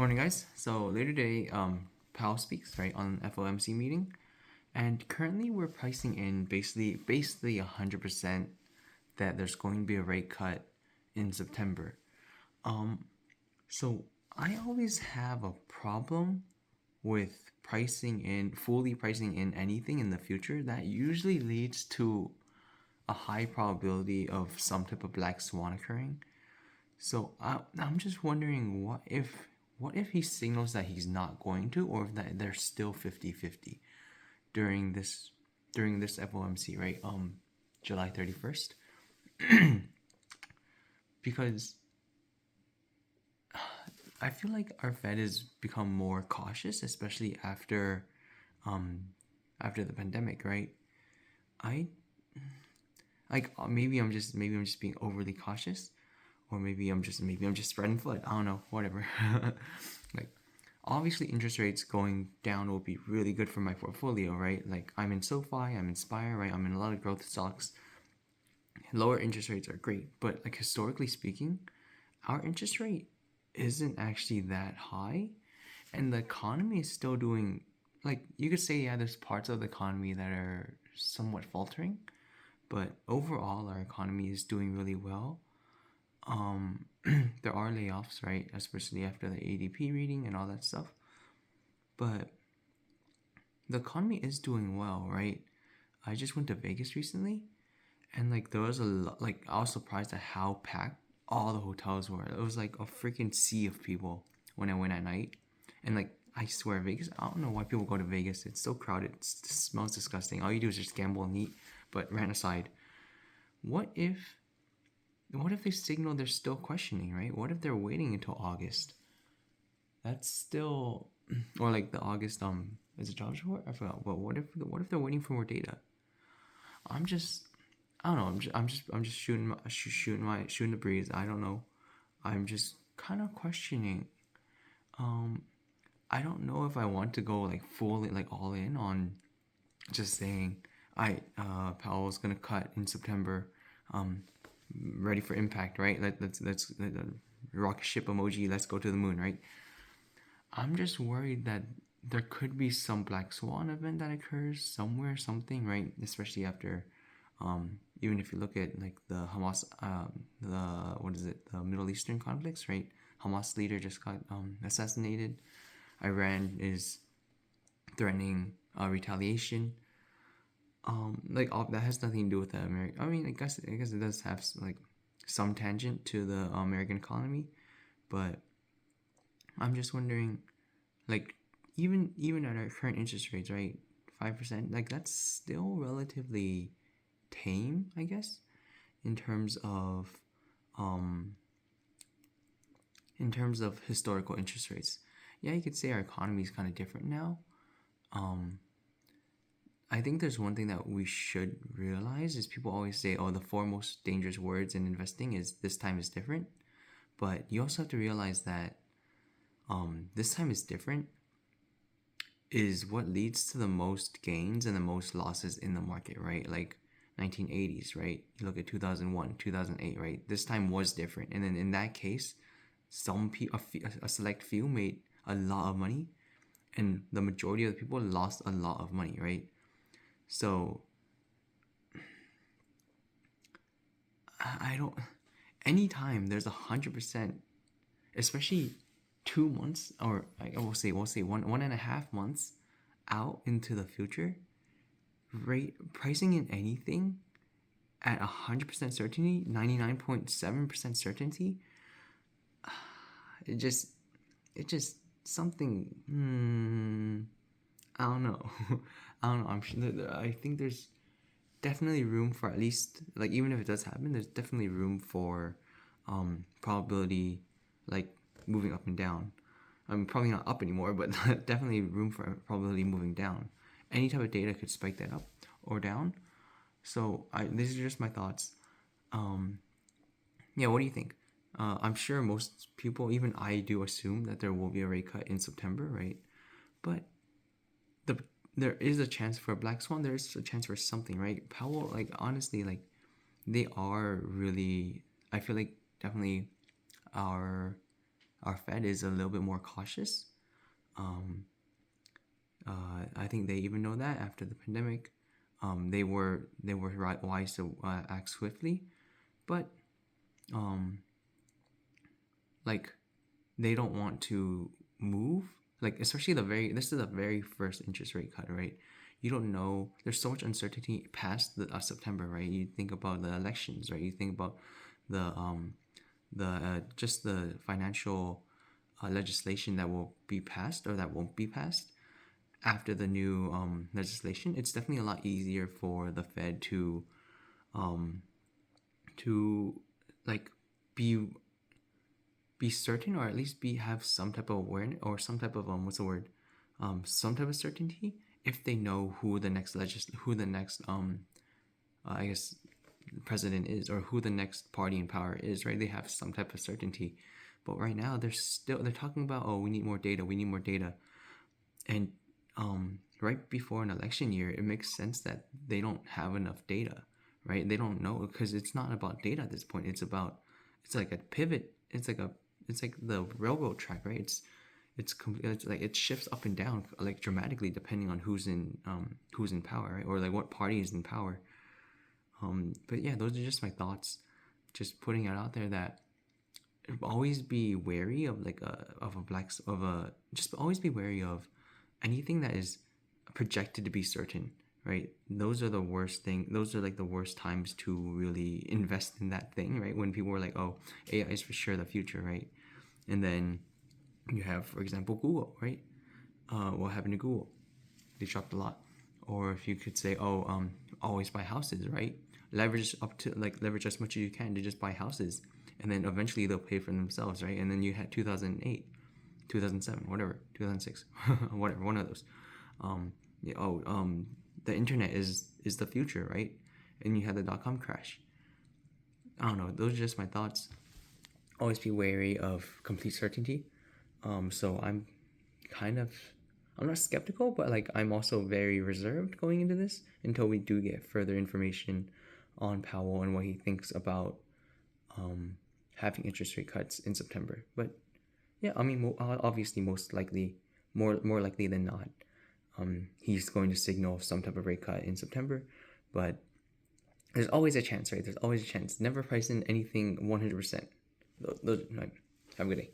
Morning, guys. So later today, Powell speaks right on FOMC meeting, and currently we're pricing in basically 100% that there's going to be a rate cut in September. So I always have a problem with fully pricing in anything in the future. That usually leads to a high probability of some type of black swan occurring. So I'm just wondering what if he signals that he's not going to, or if that they're still 50-50 during this FOMC, right? July 31st. Because I feel like our Fed has become more cautious, especially after the pandemic, right? I maybe I'm just being overly cautious, or maybe I'm just spreading FUD. I don't know, whatever. Like, obviously interest rates going down will be really good for my portfolio, right? Like, I'm in SoFi, I'm in Spire, right? I'm in a lot of growth stocks. Lower interest rates are great, but like historically speaking, our interest rate isn't actually that high, and the economy is still doing, like, you could say, yeah, there's parts of the economy that are somewhat faltering, but overall our economy is doing really well. There are layoffs, right? Especially after the ADP reading and all that stuff. But the economy is doing well, right? I just went to Vegas recently, and like there was a lot. Like, I was surprised at how packed all the hotels were. It was like a freaking sea of people when I went at night, and like, I swear, Vegas. I don't know why people go to Vegas. It's so crowded. It smells disgusting. All you do is just gamble and eat. But rant aside, what if what if they signal they're still questioning, right? What if they're waiting until August? That's still, or like the August is it jobs report? I forgot. But what if they're waiting for more data? I'm just I don't know. I'm just shooting the breeze. I don't know. I'm just kind of questioning. Um, I don't know if I want to go like fully like all in on just saying, Powell's gonna cut in September. Um, Ready for impact, right? Let's rocket ship emoji. Let's go to the moon, right? I'm just worried that there could be some black swan event that occurs somewhere, something, right? Especially after, even if you look at like the Hamas, the what is it, the Middle Eastern conflicts, right? Hamas leader just got assassinated. Iran is threatening retaliation. Like, all that has nothing to do with the American. I mean, I guess it does have like some tangent to the American economy, but I'm just wondering, like, even at our current interest rates, right, 5%, like that's still relatively tame, I guess, in terms of um historical interest rates. Yeah, you could say our economy is kind of different now. Um, I think there's one thing that we should realize is people always say, oh, the four most dangerous words in investing is this time is different. But you also have to realize that this time is different is what leads to the most gains and the most losses in the market, right? Like 1980s, right? You look at 2001, 2008, right? This time was different. And then in that case, a select few made a lot of money, and the majority of the people lost a lot of money, right? So I don't. Anytime there's 100%, especially 2 months, or we'll say one and a half months out into the future, rate pricing in anything at 100% certainty, 99.7% certainty, it just something. I don't know. I don't know. I think there's definitely room for, at least, like, even if it does happen, there's definitely room for probability, like, moving up and down. I mean, probably not up anymore, but definitely room for probability moving down. Any type of data could spike that up or down. So these are just my thoughts. Yeah, what do you think? I'm sure most people, even I, do assume that there will be a rate cut in September, right? But the there is a chance for a black swan. There is a chance for something, right? Powell, like, honestly, like, they are really. I feel like definitely our our Fed is a little bit more cautious. I think they even know that after the pandemic, they were wise to act swiftly, but like they don't want to move. Like especially this is the very first interest rate cut, right? You don't know. There's so much uncertainty past the September, right? You think about the elections, right? You think about the just the financial legislation that will be passed or that won't be passed after the new legislation. It's definitely a lot easier for the Fed to like be certain, or at least have some type of awareness, or some type of some type of certainty, if they know who the next I guess president is, or who the next party in power is, right? They have some type of certainty. But right now they're talking about, oh, we need more data. And right before an election year, it makes sense that they don't have enough data, right? They don't know, because it's not about data at this point. It's like a pivot. It's like the railroad track, right? It's like it shifts up and down like dramatically depending on who's in power, right? Or like what party is in power. But yeah, those are just my thoughts. Just putting it out there that always be wary of just always be wary of anything that is projected to be certain, right? Those are the worst thing. Those are like the worst times to really invest in that thing, right? When people were like, oh, AI is for sure the future, right? And then you have, for example, Google, right? What happened to Google? They dropped a lot. Or if you could say, oh, always buy houses, right? Leverage as much as you can to just buy houses, and then eventually they'll pay for themselves, right? And then you had 2008, 2007, whatever, 2006, whatever, one of those. The internet is the future, right? And you had the dot-com crash. I don't know. Those are just my thoughts. Always be wary of complete certainty. So I'm not skeptical, but like I'm also very reserved going into this until we do get further information on Powell and what he thinks about having interest rate cuts in September. But yeah, I mean, obviously, most likely, more likely than not, he's going to signal some type of rate cut in September. But there's always a chance, right? There's always a chance. Never price in anything 100%. Have a good day.